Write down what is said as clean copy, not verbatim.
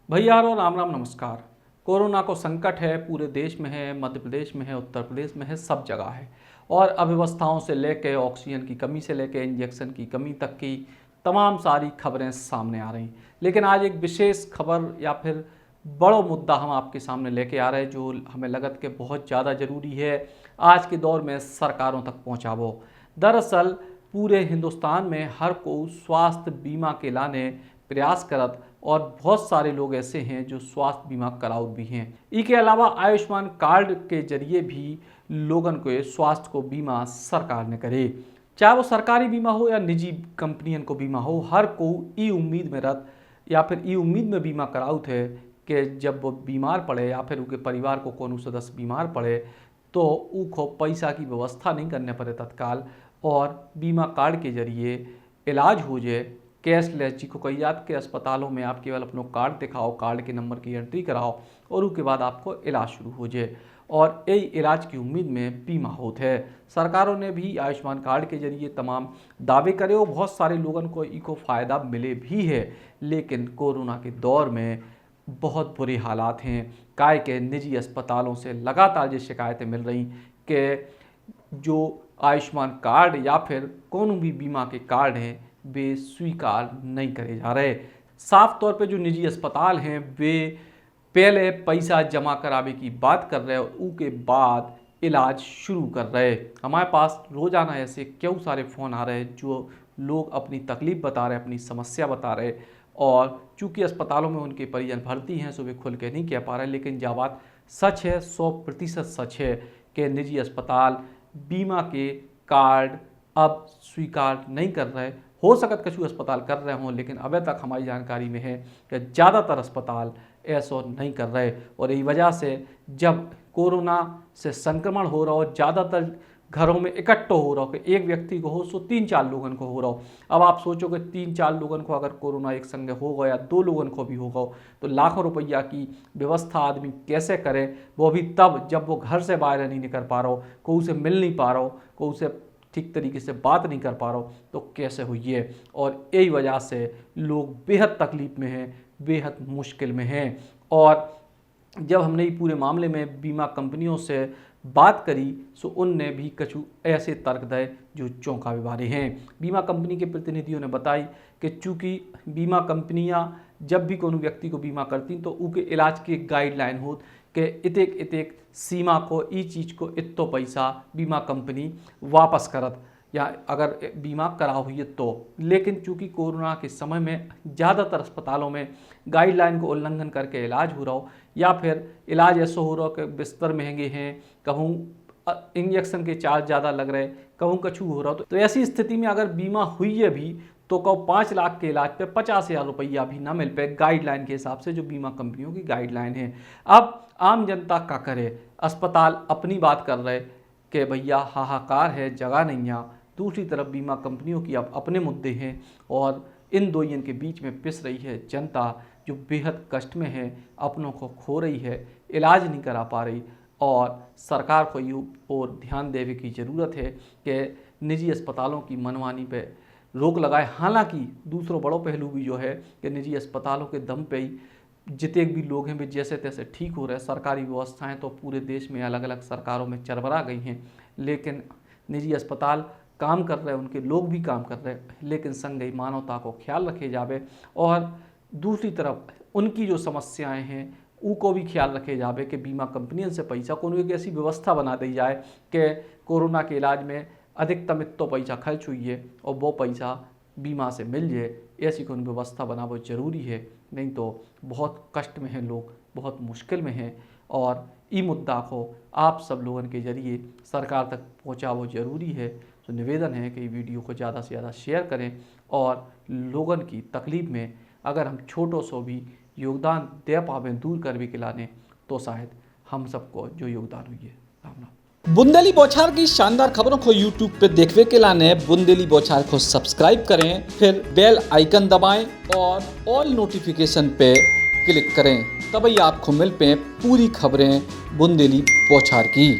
भैया और राम राम नमस्कार। कोरोना को संकट है, पूरे देश में है, मध्य प्रदेश में है, उत्तर प्रदेश में है, सब जगह है। और अव्यवस्थाओं से लेकर ऑक्सीजन की कमी से लेकर इंजेक्शन की कमी तक की तमाम सारी खबरें सामने आ रही। लेकिन आज एक विशेष खबर या फिर बड़ा मुद्दा हम आपके सामने लेके आ रहे हैं जो हमें लगत के बहुत ज़्यादा ज़रूरी है आज के दौर में सरकारों तक पहुँचावो। दरअसल पूरे हिंदुस्तान में हर को स्वास्थ्य बीमा के लाने प्रयास करत और बहुत सारे लोग ऐसे हैं जो स्वास्थ्य बीमा कराउत भी हैं। इसके अलावा आयुष्मान कार्ड के जरिए भी लोगन को स्वास्थ्य को बीमा सरकार ने करे, चाहे वो सरकारी बीमा हो या निजी कंपनियन को बीमा हो। हर को ई उम्मीद में रत या फिर ई उम्मीद में बीमा कराउत है कि जब वो बीमार पड़े या फिर उनके परिवार को कोनो सदस्य बीमार पड़े तो उनको पैसा की व्यवस्था नहीं करने पड़े तत्काल, और बीमा कार्ड के जरिए इलाज हो जाए। कैशलेस जी को कही जात के अस्पतालों में आप केवल अपना कार्ड दिखाओ, कार्ड के नंबर की एंट्री कराओ और उसके बाद आपको इलाज शुरू हो जाए, और यही इलाज की उम्मीद में बीमा होता है। सरकारों ने भी आयुष्मान कार्ड के जरिए तमाम दावे करे और बहुत सारे लोगों को इको फ़ायदा मिले भी है। लेकिन कोरोना के दौर में बहुत बुरे हालात हैं। काय के निजी अस्पतालों से लगातार ये शिकायतें मिल रही कि जो आयुष्मान कार्ड या फिर कौन भी बीमा के कार्ड हैं वे स्वीकार नहीं करे जा रहे। साफ तौर पे जो निजी अस्पताल हैं वे पहले पैसा जमा करावे की बात कर रहे और उसके बाद इलाज शुरू कर रहे। हमारे पास रोज़ाना ऐसे क्यों सारे फ़ोन आ रहे हैं जो लोग अपनी तकलीफ़ बता रहे, अपनी समस्या बता रहे, और चूँकि अस्पतालों में उनके परिजन भर्ती हैं सो वे खुल के नहीं कह पा रहे। लेकिन जब बात सच है, 100% सच है कि निजी अस्पताल बीमा के कार्ड अब स्वीकार नहीं कर रहे। हो सकत कछु अस्पताल कर रहे हों, लेकिन अभी तक हमारी जानकारी में है कि ज़्यादातर अस्पताल ऐसा नहीं कर रहे। और यही वजह से जब कोरोना से संक्रमण हो रहा हो, ज़्यादातर घरों में इकट्ठा हो रहा हो कि एक व्यक्ति को हो सो 3-4 लोगों को हो रहा हो। अब आप सोचो कि 3-4 लोगों को अगर कोरोना एक संग हो गया, 2 लोगों को भी होगा, तो लाखों रुपया की व्यवस्था आदमी कैसे करे, वो भी तब जब वो घर से बाहर नहीं निकल पा रहा हो, कोई उसे मिल नहीं पा रहा हो, कोई उसे ठीक तरीके से बात नहीं कर पा रहा हो, तो कैसे हुई है। और यही वजह से लोग बेहद तकलीफ़ में हैं, बेहद मुश्किल में हैं। और जब हमने ये पूरे मामले में बीमा कंपनियों से बात करी सो उनने भी कछु ऐसे तर्क दे जो चौंकावे वाले हैं। बीमा कंपनी के प्रतिनिधियों ने बताई कि चूँकि बीमा कंपनियां जब भी कोनो व्यक्ति को बीमा करती तो उनके इलाज की एक गाइडलाइन हो कि इतेक इतेक सीमा को ई चीज़ को इतो पैसा बीमा कंपनी वापस करत, या अगर बीमा करा हुई है तो। लेकिन चूँकि कोरोना के समय में ज़्यादातर अस्पतालों में गाइडलाइन को उल्लंघन करके इलाज हो रहा हो, या फिर इलाज ऐसा हो रहा हो कि बिस्तर महंगे हैं, कहूँ इंजेक्शन के चार्ज ज़्यादा लग रहे, कहूँ कछु हो रहा हो, तो ऐसी स्थिति में अगर बीमा हुई है भी तो कहूँ 5 लाख के इलाज पे 50,000 रुपया भी ना मिल पाए गाइडलाइन के हिसाब से, जो बीमा कंपनियों की गाइडलाइन है। अब आम जनता का करे, अस्पताल अपनी बात कर रहे कि भैया हाहाकार है, जगह नहीं है। दूसरी तरफ बीमा कंपनियों की अब अपने मुद्दे हैं और इन दोनों के बीच में पिस रही है जनता जो बेहद कष्ट में है, अपनों को खो रही है, इलाज नहीं करा पा रही। और सरकार को ये और ध्यान देने की ज़रूरत है कि निजी अस्पतालों की मनमानी पे रोक लगाए। हालांकि दूसरा बड़ा पहलू भी जो है कि निजी अस्पतालों के दम पे ही जितने भी लोग हैं वे जैसे तैसे ठीक हो रहे हैं। सरकारी व्यवस्थाएं तो पूरे देश में अलग अलग सरकारों में चरमरा गई हैं, लेकिन निजी अस्पताल काम कर रहे हैं, उनके लोग भी काम कर रहे हैं, लेकिन संग ही मानवता को ख्याल रखे जावे और दूसरी तरफ उनकी जो समस्याएं हैं उनको भी ख्याल रखे जावे कि बीमा कंपनियों से पैसा को एक ऐसी व्यवस्था बना दी जाए कि कोरोना के इलाज में अधिकतम इतना पैसा खर्च हुई है और वो पैसा बीमा से मिल जाए। ऐसी कोई व्यवस्था बनाना जरूरी है, नहीं तो बहुत कष्ट में हैं लोग, बहुत मुश्किल में हैं। और ई मुद्दा को आप सब लोगों के जरिए सरकार तक पहुँचावो जरूरी है। तो निवेदन है कि वीडियो को ज़्यादा से ज़्यादा शेयर करें और लोगों की तकलीफ़ में अगर हम छोटो सो भी योगदान दे पावे दूर कर भी खिलाने, तो शायद हम सबको जो योगदान हुई है। राम राम। बुंदेली बौछार की शानदार खबरों को YouTube पे देखने के लाने बुंदेली बौछार को सब्सक्राइब करें, फिर बेल आइकन दबाएं और ऑल नोटिफिकेशन पे क्लिक करें, तभी आपको मिल पे पूरी खबरें बुंदेली बौछार की।